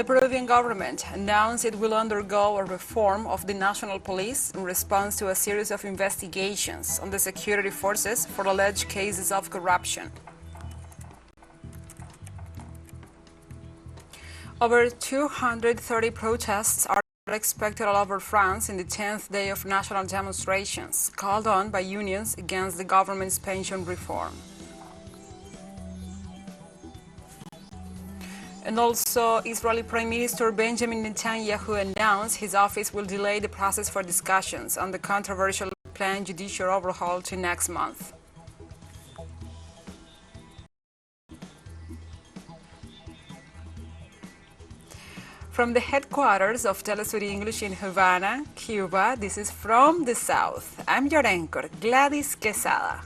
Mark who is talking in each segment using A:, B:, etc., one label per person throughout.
A: The Peruvian government announced it will undergo a reform of the national police in response to a series of investigations on the security forces for alleged cases of corruption. Over 230 protests are expected all over France in the 10th day of national demonstrations, called on by unions against the government's pension reform. And also, Israeli Prime Minister Benjamin Netanyahu announced his office will delay the process for discussions on the controversial planned judicial overhaul to next month. From the headquarters of TeleSUR English in Havana, Cuba, this is From the South. I'm your anchor, Gladys Quesada.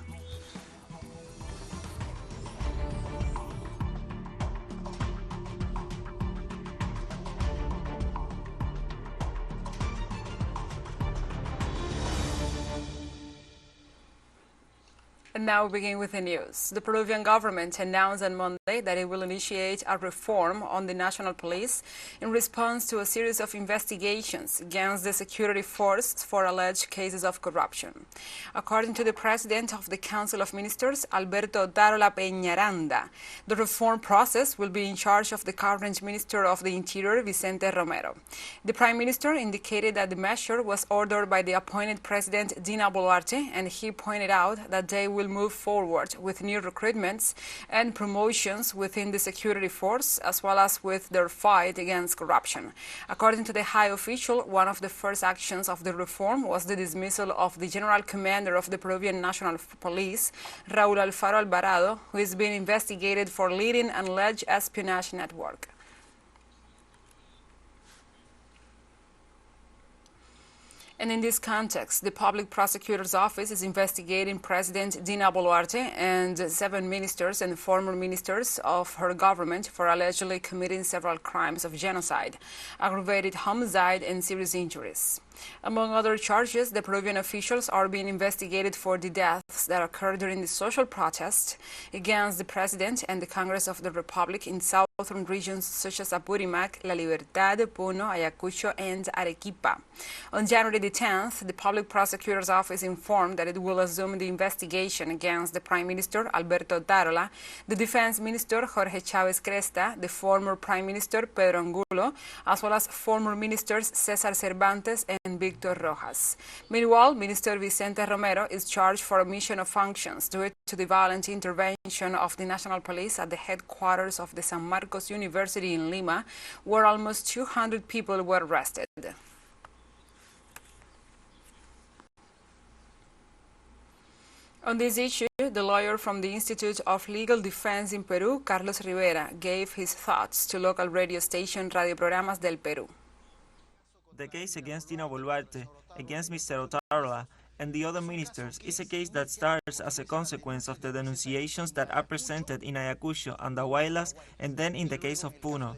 A: And now we begin with the news. The Peruvian government announced on Monday that it will initiate a reform on the national police in response to a series of investigations against the security force for alleged cases of corruption. According to the president of the Council of Ministers, Alberto Darola Peñaranda, the reform process will be in charge of the current Minister of the Interior, Vicente Romero. The Prime Minister indicated that the measure was ordered by the appointed President Dina Boluarte, and he pointed out that they will move forward with new recruitments and promotions within the security force, as well as with their fight against corruption. According to the high official, one of the first actions of the reform was the dismissal of the General Commander of the Peruvian National Police, Raúl Alfaro Alvarado, who is being investigated for leading an alleged espionage network. And in this context, the Public Prosecutor's Office is investigating President Dina Boluarte and 7 ministers and former ministers of her government for allegedly committing several crimes of genocide, aggravated homicide, and serious injuries. Among other charges, the Peruvian officials are being investigated for the deaths that occurred during the social protest against the President and the Congress of the Republic in southern regions such as Apurimac, La Libertad, Puno, Ayacucho, and Arequipa. On January the 10th, the Public Prosecutor's Office informed that it will assume the investigation against the Prime Minister, Alberto Darola, the Defense Minister, Jorge Chávez Cresta, the former Prime Minister, Pedro Angulo, as well as former ministers César Cervantes and Victor Rojas. Meanwhile, Minister Vicente Romero is charged for omission of functions due to the violent intervention of the National Police at the headquarters of the San Marcos University in Lima, where almost 200 people were arrested. On this issue, the lawyer from the Institute of Legal Defense in Peru, Carlos Rivera, gave his thoughts to local radio station Radio Programas del Perú.
B: The case against Dina Boluarte, against Mr. Otarola, and the other ministers is a case that starts as a consequence of the denunciations that are presented in Ayacucho and Andahuaylas, and then in the case of Puno.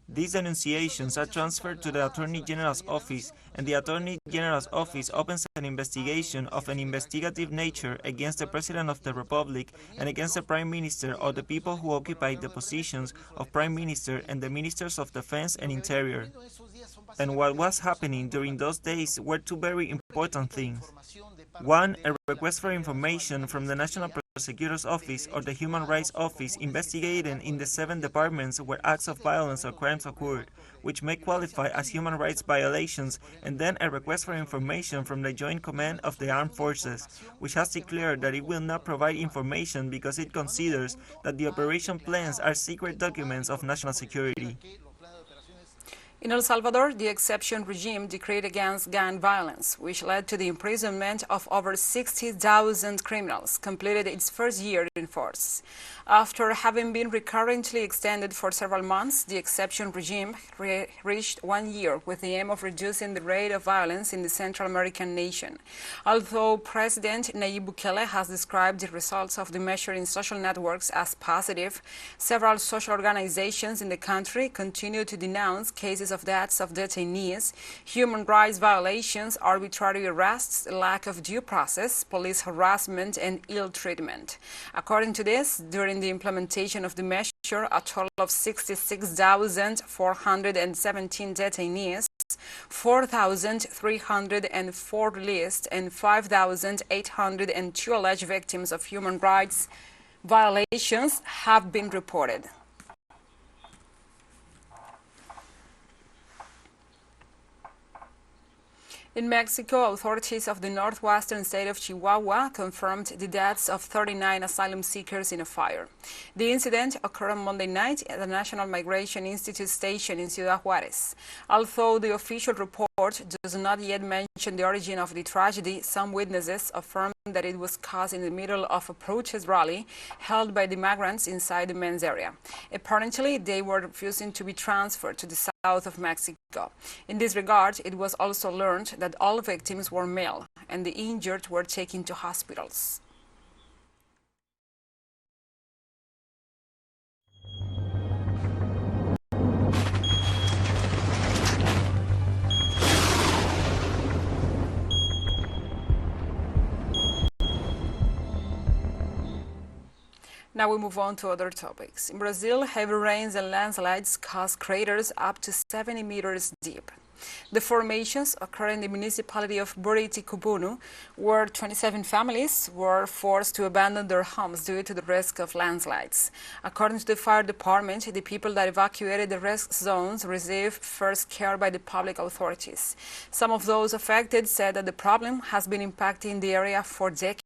B: These denunciations are transferred to the Attorney General's office, and the Attorney General's office opens an investigation of an investigative nature against the President of the Republic and against the Prime Minister or the people who occupy the positions of Prime Minister and the Ministers of Defense and Interior. And what was happening during those days were 2 very important things. One, a request for information from the National Prosecutor's Office or the Human Rights Office investigating in the 7 departments where acts of violence or crimes occurred, which may qualify as human rights violations, and then a request for information from the Joint Command of the Armed Forces, which has declared that it will not provide information because it considers that the operation plans are secret documents of national security.
A: In El Salvador, the exception regime decreed against gang violence, which led to the imprisonment of over 60,000 criminals, completed its first year in force. After having been recurrently extended for several months, the exception regime reached 1 year with the aim of reducing the rate of violence in the Central American nation. Although President Nayib Bukele has described the results of the measure in social networks as positive, several social organizations in the country continue to denounce cases of deaths of detainees, human rights violations, arbitrary arrests, lack of due process, police harassment, and ill treatment. According to this, during the implementation of the measure, a total of 66,417 detainees, 4,304 released, and 5,802 alleged victims of human rights violations have been reported. In Mexico, authorities of the northwestern state of Chihuahua confirmed the deaths of 39 asylum seekers in a fire. The incident occurred on Monday night at the National Migration Institute station in Ciudad Juarez. Although the official report does not yet mention the origin of the tragedy, some witnesses affirm that it was caused in the middle of a protest rally held by the migrants inside the men's area. Apparently, they were refusing to be transferred to the south of Mexico. In this regard, it was also learned that all victims were male and the injured were taken to hospitals. Now we move on to other topics. In Brazil, heavy rains and landslides caused craters up to 70 meters deep. The formations occur in the municipality of Buriti-Cubunu, where 27 families were forced to abandon their homes due to the risk of landslides. According to the fire department, the people that evacuated the risk zones received first care by the public authorities. Some of those affected said that the problem has been impacting the area for decades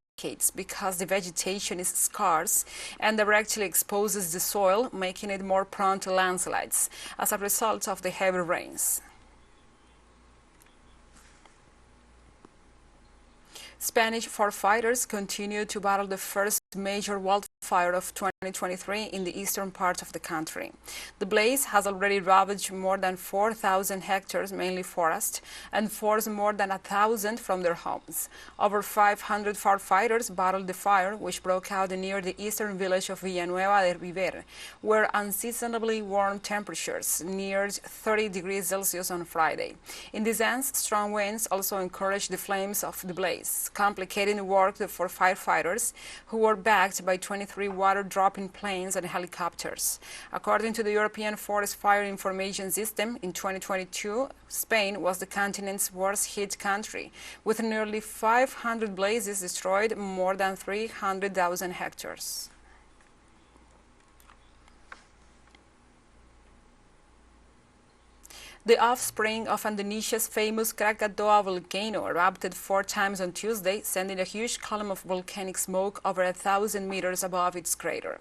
A: because the vegetation is scarce and directly exposes the soil, making it more prone to landslides as a result of the heavy rains. Spanish firefighters continue to battle the first major wildfire of 2023 in the eastern part of the country. The blaze has already ravaged more than 4,000 hectares, mainly forest, and forced more than 1,000 from their homes. Over 500 firefighters battled the fire, which broke out near the eastern village of Villanueva de Viver, where unseasonably warm temperatures neared 30 degrees Celsius on Friday. In this sense, strong winds also encouraged the flames of the blaze, complicating the work for firefighters who were backed by 23 water-dropping planes and helicopters. According to the European Forest Fire Information System, in 2022, Spain was the continent's worst-hit country, with nearly 500 blazes destroyed more than 300,000 hectares. The offspring of Indonesia's famous Krakatoa volcano erupted 4 times on Tuesday, sending a huge column of volcanic smoke over 1,000 meters above its crater.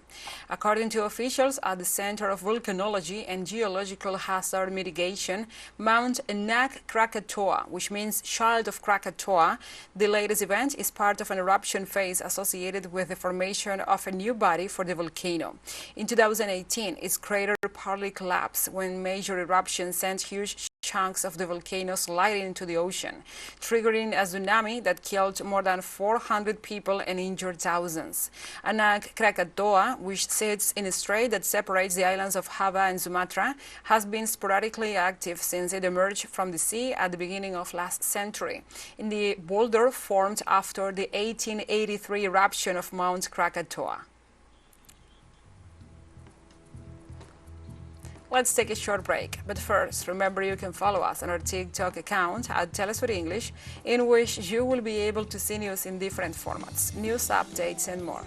A: According to officials at the Center of Volcanology and Geological Hazard Mitigation, Mount Anak Krakatoa, which means Child of Krakatoa, the latest event is part of an eruption phase associated with the formation of a new body for the volcano. In 2018, its crater partly collapsed when major eruptions sent huge chunks of the volcano sliding into the ocean, triggering a tsunami that killed more than 400 people and injured thousands. Anak Krakatoa, which sits in a strait that separates the islands of Java and Sumatra, has been sporadically active since it emerged from the sea at the beginning of last century, in the boulder formed after the 1883 eruption of Mount Krakatoa. Let's take a short break, but first, remember you can follow us on our TikTok account at TeleSUR English, in which you will be able to see news in different formats, news updates and more.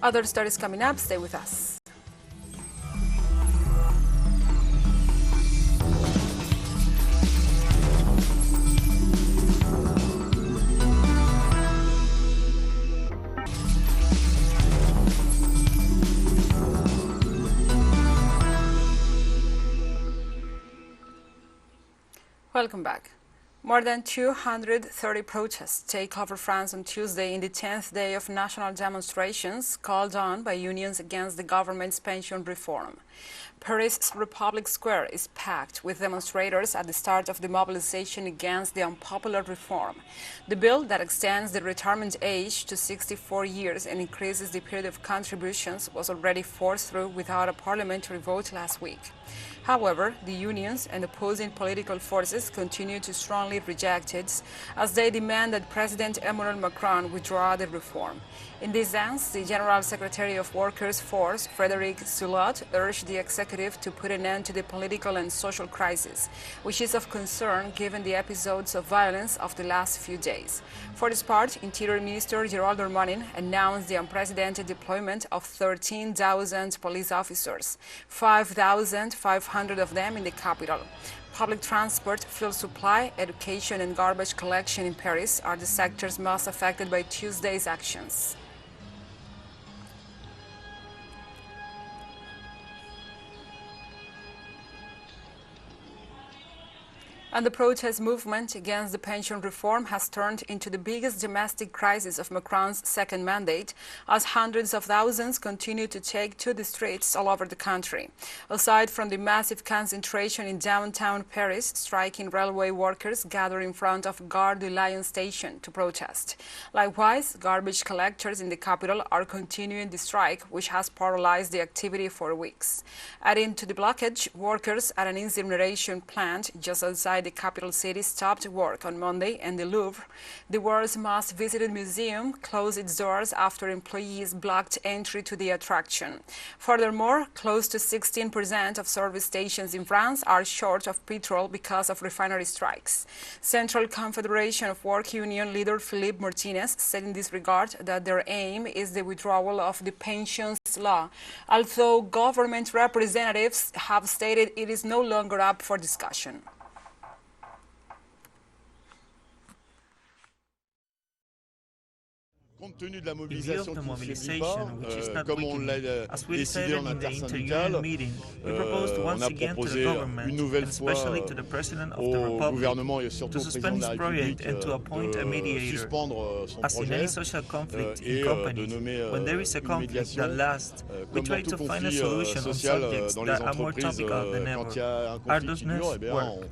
A: Other stories coming up, stay with us. Welcome back. More than 230 protests take over France on Tuesday in the 10th day of national demonstrations called on by unions against the government's pension reform. Paris' Republic Square is packed with demonstrators at the start of the mobilization against the unpopular reform. The bill that extends the retirement age to 64 years and increases the period of contributions was already forced through without a parliamentary vote last week. However, the unions and opposing political forces continue to strongly reject it, as they demand that President Emmanuel Macron withdraw the reform. In this sense, the General Secretary of Workers' Force, Frédéric Soulot, urged the executive to put an end to the political and social crisis, which is of concern given the episodes of violence of the last few days. For this part, Interior Minister Gerald Darmanin announced the unprecedented deployment of 13,000 police officers, 5,500 of them in the capital. Public transport, fuel supply, education and garbage collection in Paris are the sectors most affected by Tuesday's actions. And the protest movement against the pension reform has turned into the biggest domestic crisis of Macron's second mandate, as hundreds of thousands continue to take to the streets all over the country. Aside from the massive concentration in downtown Paris, striking railway workers gather in front of Gare du Lion station to protest. Likewise, garbage collectors in the capital are continuing the strike, which has paralyzed the activity for weeks. Adding to the blockage, workers at an incineration plant just outside the capital city stopped work on Monday, and the Louvre, the world's most visited museum, closed its doors after employees blocked entry to the attraction. Furthermore, close to 16% of service stations in France are short of petrol because of refinery strikes. Central Confederation of Work Union leader Philippe Martinez said in this regard that their aim is the withdrawal of the pensions law, although government representatives have stated it is no longer up for discussion.
B: In view of the mobilization, which is not weakening, as we decided in the inter-union meeting, we proposed once again to the government, and especially to the President of the Republic, to suspend his project and to appoint a mediator. As in any social conflict in companies, when there is a conflict that lasts, we try to find a solution on subjects that are more topical than ever. Arduousness work.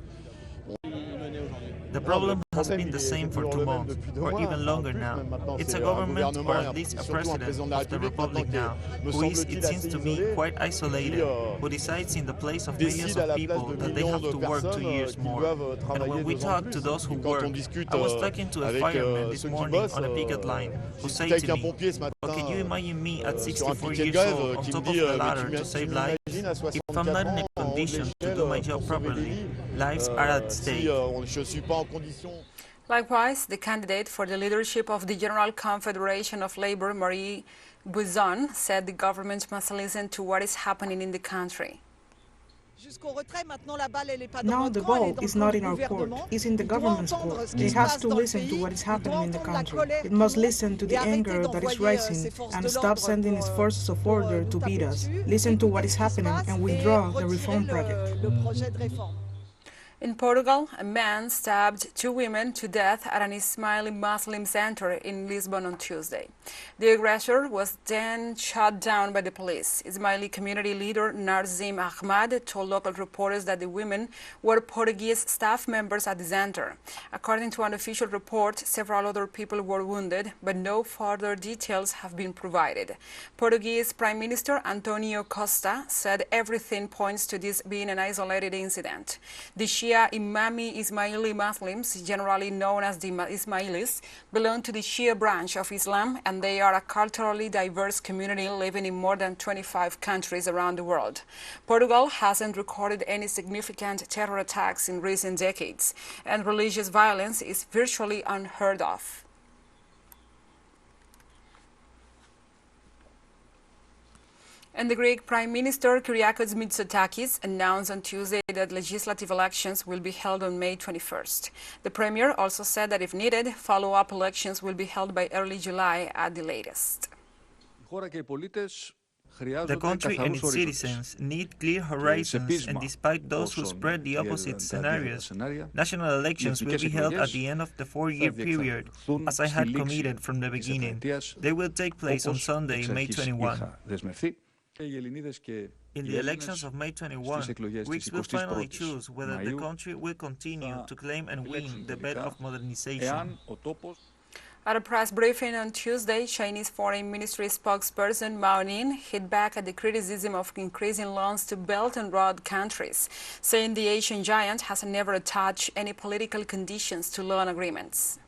B: The problem has been the same for 2 months, or even longer now. It's a government, or at least a president of the Republic now, who is, it seems to me, quite isolated, who decides in the place of millions of people that they have to work 2 years more. And when we talk to those who work, I was talking to a fireman this morning on a picket line, who said to me, "Well, can you imagine me at 64 years old on top of the ladder to save lives? If I'm not in a condition to do my job properly, lives are at stake."
A: Likewise, the candidate for the leadership of the General Confederation of Labour, Marie Buzon, said the government must listen to what is happening in the country.
C: Now the ball is not in our court, it's in the government's court. It has to listen to what is happening in the country. It must listen to the anger that is rising and stop sending its forces of order to beat us. Listen to what is happening and withdraw the reform project.
A: In Portugal, a man stabbed 2 women to death at an Ismaili Muslim center in Lisbon on Tuesday. The aggressor was then shot down by the police. Ismaili community leader Narzim Ahmad told local reporters that the women were Portuguese staff members at the center. According to an official report, several other people were wounded, but no further details have been provided. Portuguese Prime Minister Antonio Costa said everything points to this being an isolated incident. The Shia Imami Ismaili Muslims, generally known as the Ismailis, belong to the Shia branch of Islam, and they are a culturally diverse community living in more than 25 countries around the world. Portugal hasn't recorded any significant terror attacks in recent decades, and religious violence is virtually unheard of. And the Greek Prime Minister Kyriakos Mitsotakis announced on Tuesday that legislative elections will be held on May 21st. The Premier also said that if needed, follow-up elections will be held by early July at the latest.
B: The country and its citizens need clear horizons, and despite those who spread the opposite scenarios, national elections will be held at the end of the 4-year period, as I had committed from the beginning. They will take place on Sunday, May 21. In the elections of May 21, Greeks will finally choose whether the country will continue to claim and win the bet of modernization.
A: At a press briefing on Tuesday, Chinese Foreign Ministry spokesperson Mao Ning hit back at the criticism of increasing loans to Belt and Road countries, saying the Asian giant has never attached any political conditions to loan agreements.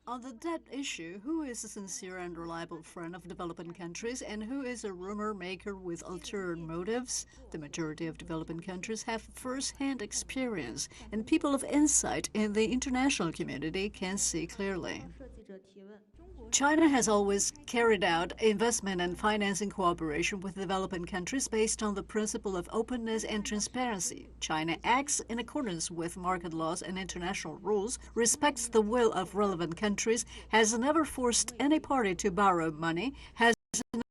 D: On the debt issue, who is a sincere and reliable friend of developing countries and who is a rumor maker with ulterior motives? The majority of developing countries have first-hand experience, and people of insight in the international community can see clearly. China has always carried out investment and financing cooperation with developing countries based on the principle of openness and transparency. China acts in accordance with market laws and international rules, respects the will of relevant countries, has never forced any party to borrow money, has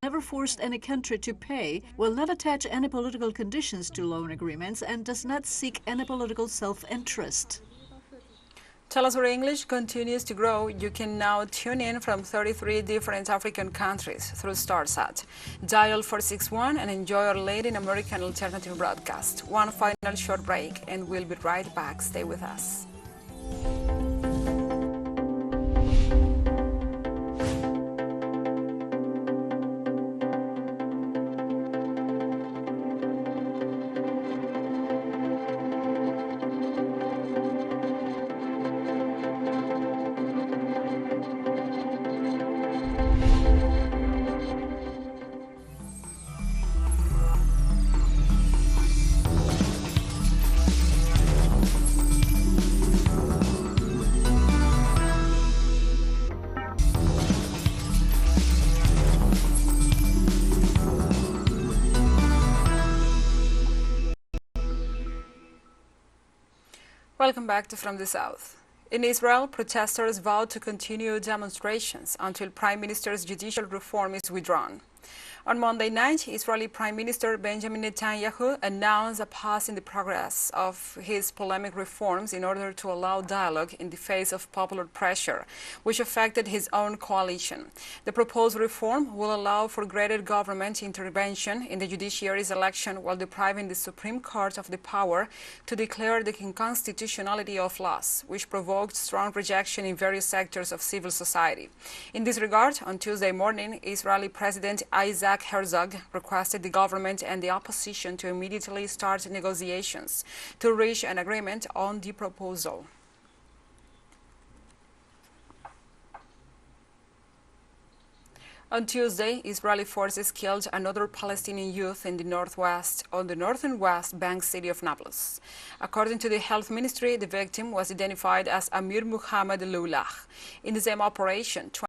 D: never forced any country to pay, will not attach any political conditions to loan agreements, and does not seek any political self-interest.
A: TeleSUR English continues to grow. You can now tune in from 33 different African countries through StarSat. Dial 461 and enjoy our Latin American alternative broadcast. One final short break and we'll be right back. Stay with us. Welcome back to From the South. In Israel, protesters vowed to continue demonstrations until Prime Minister's judicial reform is withdrawn. On Monday night, Israeli Prime Minister Benjamin Netanyahu announced a pause in the progress of his polemic reforms in order to allow dialogue in the face of popular pressure, which affected his own coalition. The proposed reform will allow for greater government intervention in the judiciary's election while depriving the Supreme Court of the power to declare the unconstitutionality of laws, which provoked strong rejection in various sectors of civil society. In this regard, on Tuesday morning, Israeli President Isaac Herzog requested the government and the opposition to immediately start negotiations to reach an agreement on the proposal. On Tuesday, Israeli forces killed another Palestinian youth in the northwest, on the northern west bank city of Nablus. According to the health ministry, the victim was identified as Amir Muhammad Lulach. In the same operation, 20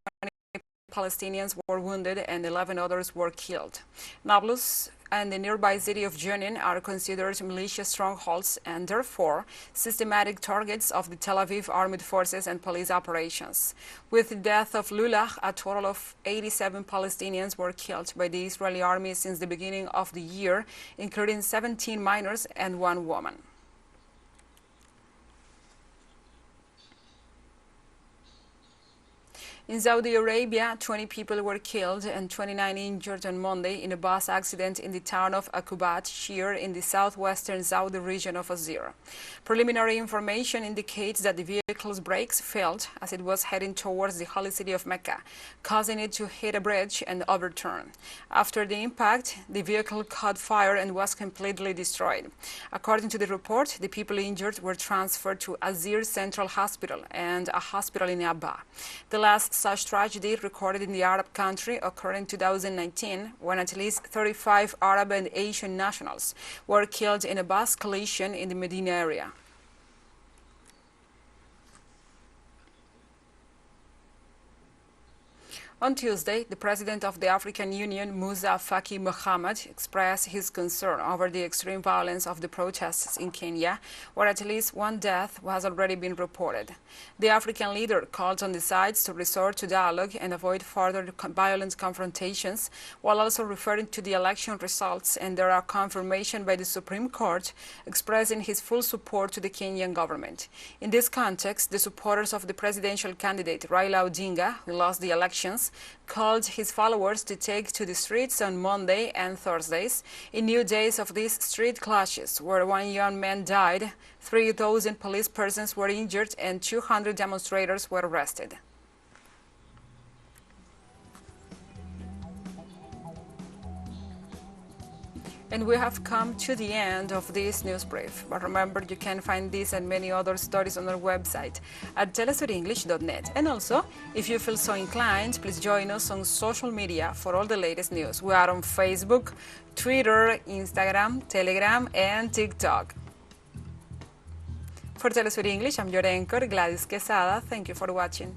A: Palestinians were wounded and 11 others were killed. Nablus and the nearby city of Jenin are considered militia strongholds and therefore systematic targets of the Tel Aviv armed forces and police operations. With the death of Lulach, a total of 87 Palestinians were killed by the Israeli army since the beginning of the year, including 17 minors and 1 woman. In Saudi Arabia, 20 people were killed and 29 injured on Monday in a bus accident in the town of Akubat, Shir, in the southwestern Saudi region of Azir. Preliminary information indicates that the vehicle's brakes failed as it was heading towards the holy city of Mecca, causing it to hit a bridge and overturn. After the impact, the vehicle caught fire and was completely destroyed. According to the report, the people injured were transferred to Azir Central Hospital and a hospital in Abba. The last such tragedy recorded in the Arab country occurred in 2019 when at least 35 Arab and Asian nationals were killed in a bus collision in the Medina area. On Tuesday, the president of the African Union, Musa Faki Mohammed, expressed his concern over the extreme violence of the protests in Kenya, where at least 1 death has already been reported. The African leader called on the sides to resort to dialogue and avoid further violent confrontations, while also referring to the election results and their confirmation by the Supreme Court, expressing his full support to the Kenyan government. In this context, the supporters of the presidential candidate Raila Odinga, who lost the elections, called his followers to take to the streets on Monday and Thursdays in new days of these street clashes, where 1 young man died, 3,000 police persons were injured, and 200 demonstrators were arrested. And we have come to the end of this news brief. But remember, you can find this and many other stories on our website at telesurenglish.net. And also, if you feel so inclined, please join us on social media for all the latest news. We are on Facebook, Twitter, Instagram, Telegram, and TikTok. For TeleSUR English, I'm your anchor, Gladys Quesada. Thank you for watching.